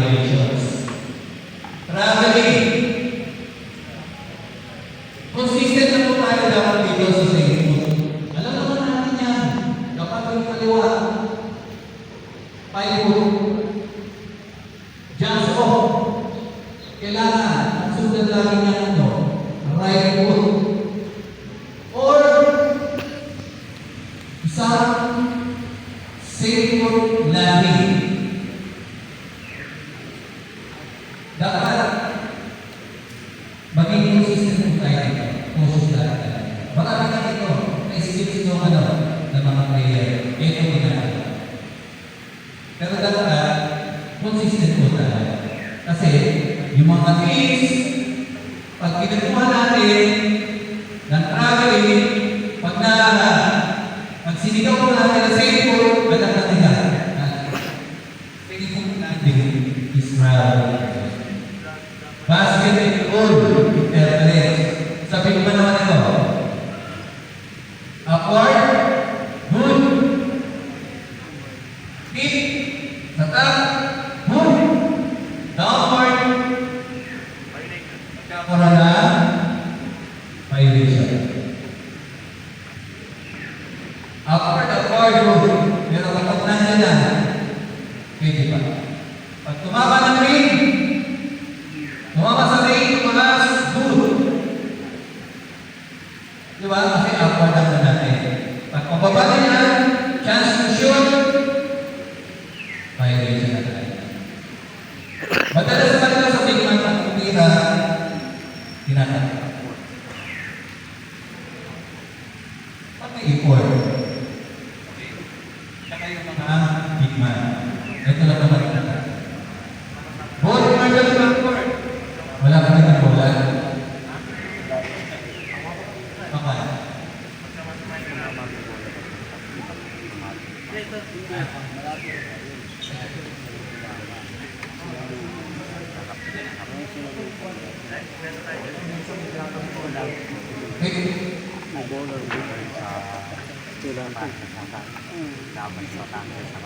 violations. Traveling. Consistent na po tayo dapat dito sa safe food. Alam naman natin yan. Dapat yung kaliwa. Five food. Just off. Kailangan. Ang sundan lagi niya ano. Right foot. Or isang safe food lagi. Dapat maging consistent po tayo dito. Consistent tayo. Marami na dito. Na-skip ito ng mga player. Ito ginagawa. Pero dapat consistent po tayo. Kasi yung mga things, pag ginagawa natin ng traveling, pag sinigaw po natin na safe food, alam natin na. Safe food natin is traveling. Basket and all, internet. Sabi ko ba naman ito? Upward, good. Hit, tatak, good. Downward, nagkakaroon na violation. Upward, good. Pero kapag nandiyan na, pwede pa. Pag tumama ng ring, tumama sa ring, tumakas, good. Diba? Kasi upward lang na natin. Pag pababa na yan, chance to shoot, violation na tayo. Madalas sa kanila sa tingnan ng kumira, tinatanong. Pag may effort, saka yung mga bigman. Ito lang naman ito. Ball marker backward. Wala ka rin ang bola. Okay. Laban sa tangan sa